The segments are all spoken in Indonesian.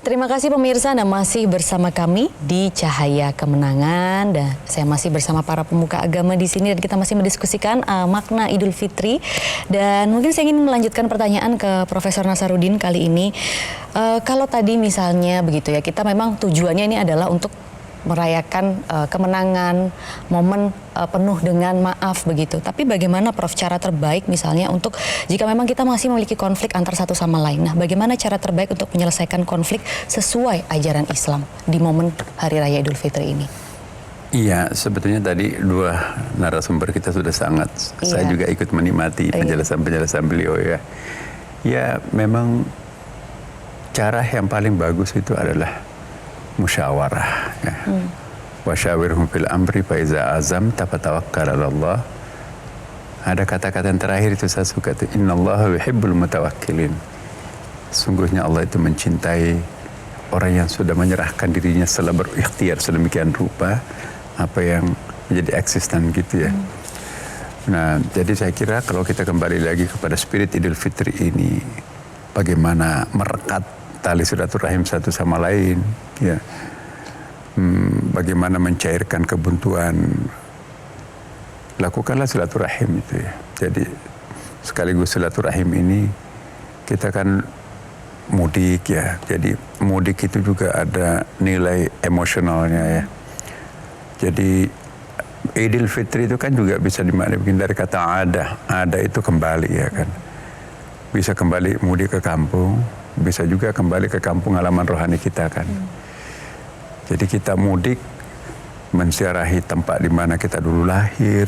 Terima kasih pemirsa, Anda masih bersama kami di Cahaya Kemenangan dan saya masih bersama para pemuka agama di sini dan kita masih mendiskusikan makna Idul Fitri. Dan mungkin saya ingin melanjutkan pertanyaan ke Profesor Nasaruddin kali ini. Kalau tadi misalnya begitu ya, kita memang tujuannya ini adalah untuk merayakan kemenangan, momen penuh dengan maaf begitu. Tapi bagaimana Prof cara terbaik misalnya untuk jika memang kita masih memiliki konflik antar satu sama lain. Nah, bagaimana cara terbaik untuk menyelesaikan konflik sesuai ajaran Islam di momen Hari Raya Idul Fitri ini? Iya, sebetulnya tadi dua narasumber kita sudah sangat, saya juga ikut menikmati penjelasan-penjelasan beliau ya. Ya, memang cara yang paling bagus itu adalah musyawarah ya. Wa syawirhum fil amri fa iza azamta fatawakkal 'ala Allah. Ada kata-kata yang terakhir itu saya suka itu, innallaha yuhibbul mutawakkilin. Sungguhnya Allah itu mencintai orang yang sudah menyerahkan dirinya setelah berikhtiar sedemikian rupa apa yang menjadi eksisten gitu ya. Nah, jadi saya kira kalau kita kembali lagi kepada spirit Idul Fitri ini, bagaimana merekat tali silaturahim satu sama lain, ya. Bagaimana mencairkan kebuntuan, lakukanlah silaturahim itu ya. Jadi sekaligus silaturahim ini kita kan mudik ya. Jadi mudik itu juga ada nilai emosionalnya ya. Jadi Idul Fitri itu kan juga bisa dimaknai dari kata ada itu kembali ya kan. Bisa kembali mudik ke kampung, bisa juga kembali ke kampung halaman rohani kita kan. Jadi kita mudik menziarahi tempat di mana kita dulu lahir,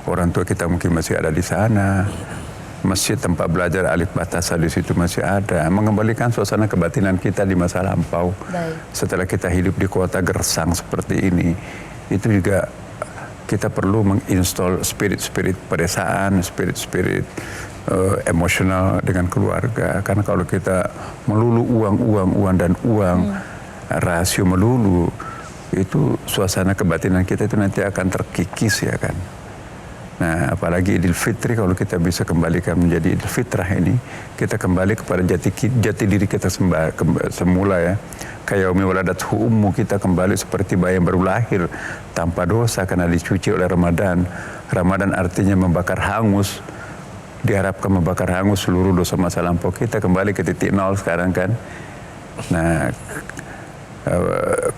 orang tua kita mungkin masih ada di sana, masjid tempat belajar alif batasa di situ masih ada, mengembalikan suasana kebatinan kita di masa lampau. Setelah kita hidup di kota gersang seperti ini, itu juga kita perlu menginstall spirit-spirit pedesaan, spirit-spirit emosional dengan keluarga. Karena kalau kita melulu uang dan uang, rasio melulu, itu suasana kebatinan kita itu nanti akan terkikis ya kan. Nah, apalagi Idul Fitri kalau kita bisa kembalikan menjadi Idul Fitrah ini, kita kembali kepada jati diri kita semula ya. Kayak umi waladathu ummu, kita kembali seperti bayi yang baru lahir tanpa dosa karena dicuci oleh Ramadan. Ramadan artinya membakar hangus, diharapkan membakar hangus seluruh dosa masa lampau kita, kembali ke titik nol sekarang kan. Nah,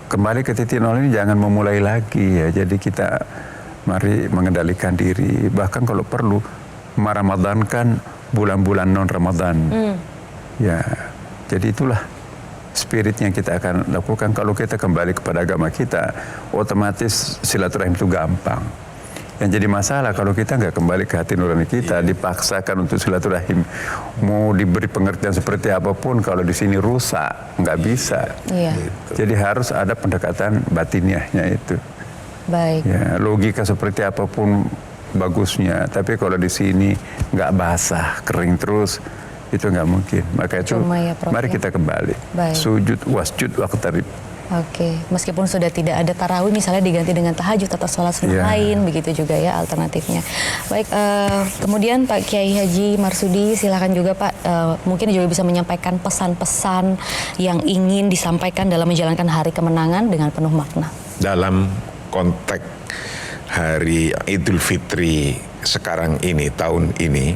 kembali ke titik nol ini jangan memulai lagi ya. Jadi kita mari mengendalikan diri, bahkan kalau perlu meramadankan bulan-bulan non Ramadan. Ya, jadi itulah spirit yang kita akan lakukan. Kalau kita kembali kepada agama kita, otomatis silaturahim itu gampang. Yang jadi masalah kalau kita nggak kembali ke hati nurani kita, dipaksakan untuk silaturahim, mau diberi pengertian seperti apapun, kalau di sini rusak, nggak bisa. Jadi harus ada pendekatan batiniahnya itu. Baik. Ya, logika seperti apapun bagusnya, tapi kalau di sini nggak basah, kering terus, itu nggak mungkin. Maka itu mari kita kembali. Sujud wasjud waqtarib. Oke, meskipun sudah tidak ada tarawih misalnya diganti dengan tahajud atau sholat sunnah lain, begitu juga ya alternatifnya. Baik, kemudian Pak Kiai Haji Marsudi, silakan juga Pak, mungkin juga bisa menyampaikan pesan-pesan yang ingin disampaikan dalam menjalankan Hari Kemenangan dengan penuh makna. Dalam konteks Hari Idul Fitri sekarang ini, tahun ini,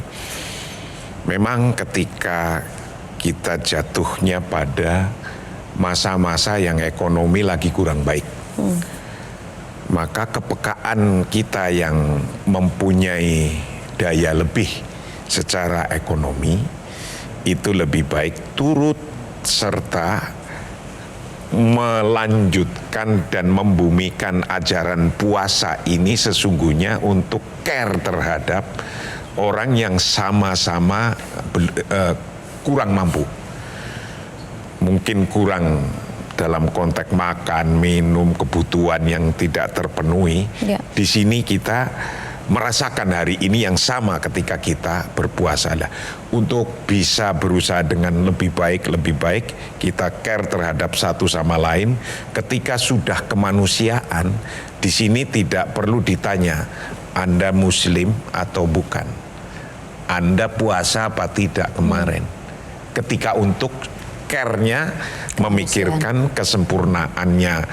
memang ketika kita jatuhnya pada masa-masa yang ekonomi lagi kurang baik, maka kepekaan kita yang mempunyai daya lebih secara ekonomi itu lebih baik turut serta melanjutkan dan membumikan ajaran puasa ini sesungguhnya untuk care terhadap orang yang sama-sama kurang mampu. Mungkin kurang dalam konteks makan, minum, kebutuhan yang tidak terpenuhi. Di sini kita merasakan hari ini yang sama ketika kita berpuasa. Untuk bisa berusaha dengan lebih baik, kita care terhadap satu sama lain. Ketika sudah kemanusiaan, di sini tidak perlu ditanya, Anda Muslim atau bukan? Anda puasa apa tidak kemarin? Ketika untuk care-nya, memikirkan kesempurnaannya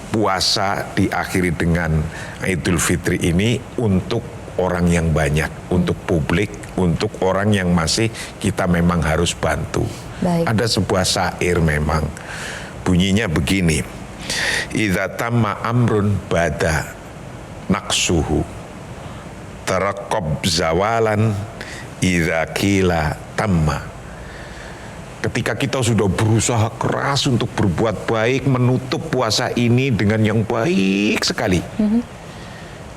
puasa diakhiri dengan Idul Fitri ini untuk orang yang banyak, untuk publik, untuk orang yang masih kita memang harus bantu. Baik. Ada sebuah syair memang, bunyinya begini, idza tamma amrun bada naqsuhu taraqqab zawalan idza qila tamma. Ketika kita sudah berusaha keras untuk berbuat baik, menutup puasa ini dengan yang baik sekali,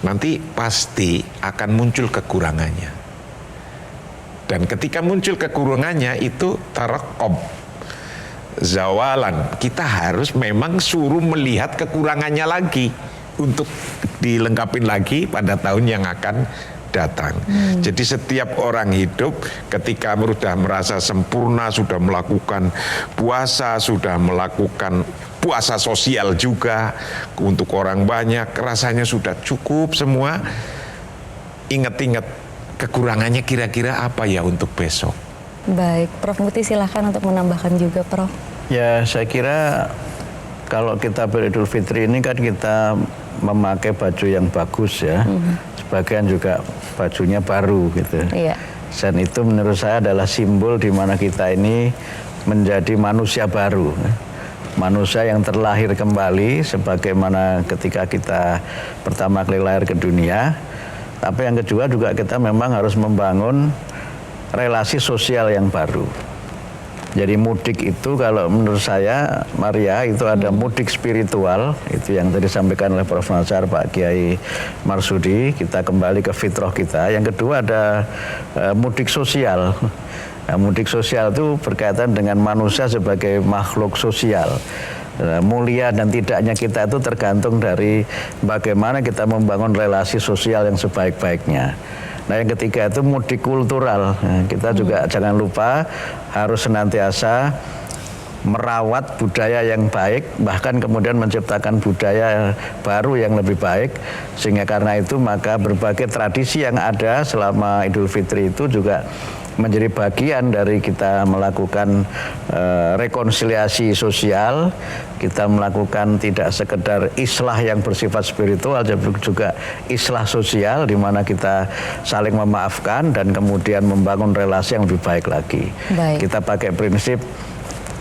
nanti pasti akan muncul kekurangannya. Dan ketika muncul kekurangannya itu taraqqab zawalan, kita harus memang suruh melihat kekurangannya lagi untuk dilengkapin lagi pada tahun yang akan datang. Jadi setiap orang hidup ketika sudah merasa sempurna, sudah melakukan puasa, sudah melakukan puasa sosial juga untuk orang banyak, rasanya sudah cukup semua. Ingat-ingat kekurangannya kira-kira apa ya untuk besok. Baik, Prof. Muti silahkan untuk menambahkan juga, Prof. Ya, saya kira kalau kita beridul fitri ini kan kita memakai baju yang bagus ya. Sebagian juga bajunya baru gitu. Iya. Dan itu menurut saya adalah simbol di mana kita ini menjadi manusia baru. Manusia yang terlahir kembali sebagaimana ketika kita pertama kali lahir ke dunia. Tapi yang kedua juga kita memang harus membangun relasi sosial yang baru. Jadi mudik itu kalau menurut saya, Maria, itu ada mudik spiritual, itu yang tadi disampaikan oleh Prof. Nazar, Pak Kiai Marsudi, kita kembali ke fitrah kita. Yang kedua ada mudik sosial. Nah, mudik sosial itu berkaitan dengan manusia sebagai makhluk sosial. Mulia dan tidaknya kita itu tergantung dari bagaimana kita membangun relasi sosial yang sebaik-baiknya. Nah, yang ketiga itu mudik kultural. Nah, kita juga jangan lupa harus senantiasa merawat budaya yang baik, bahkan kemudian menciptakan budaya baru yang lebih baik. Sehingga karena itu maka berbagai tradisi yang ada selama Idul Fitri itu juga menjadi bagian dari kita melakukan rekonsiliasi sosial, kita melakukan tidak sekedar islah yang bersifat spiritual, tapi juga islah sosial di mana kita saling memaafkan dan kemudian membangun relasi yang lebih baik lagi. Baik. Kita pakai prinsip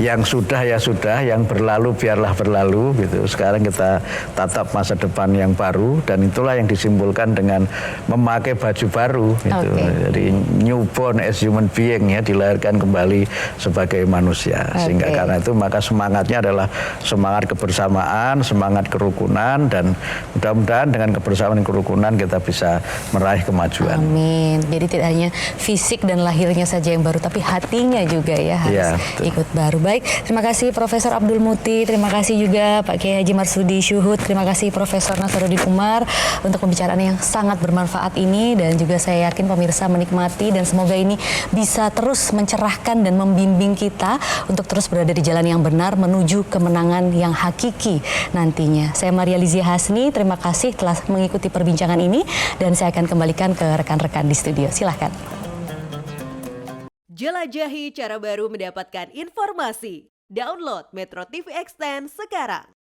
yang sudah ya sudah, yang berlalu biarlah berlalu gitu. Sekarang kita tatap masa depan yang baru dan itulah yang disimbolkan dengan memakai baju baru gitu. Jadi newborn as human being ya, dilahirkan kembali sebagai manusia. Sehingga karena itu maka semangatnya adalah semangat kebersamaan, semangat kerukunan, dan mudah-mudahan dengan kebersamaan dan kerukunan kita bisa meraih kemajuan. Amin. Jadi tidak hanya fisik dan lahirnya saja yang baru, tapi hatinya juga ya harus ikut baru. Baik, terima kasih Profesor Abdul Muti, terima kasih juga Pak Kiai Haji Marsudi Syuhud, terima kasih Profesor Nasaruddin Umar untuk pembicaraan yang sangat bermanfaat ini, dan juga saya yakin pemirsa menikmati dan semoga ini bisa terus mencerahkan dan membimbing kita untuk terus berada di jalan yang benar menuju kemenangan yang hakiki nantinya. Saya Maria Lizia Hasni, terima kasih telah mengikuti perbincangan ini dan saya akan kembalikan ke rekan-rekan di studio. Silahkan. Jelajahi cara baru mendapatkan informasi. Download Metro TV Extend sekarang.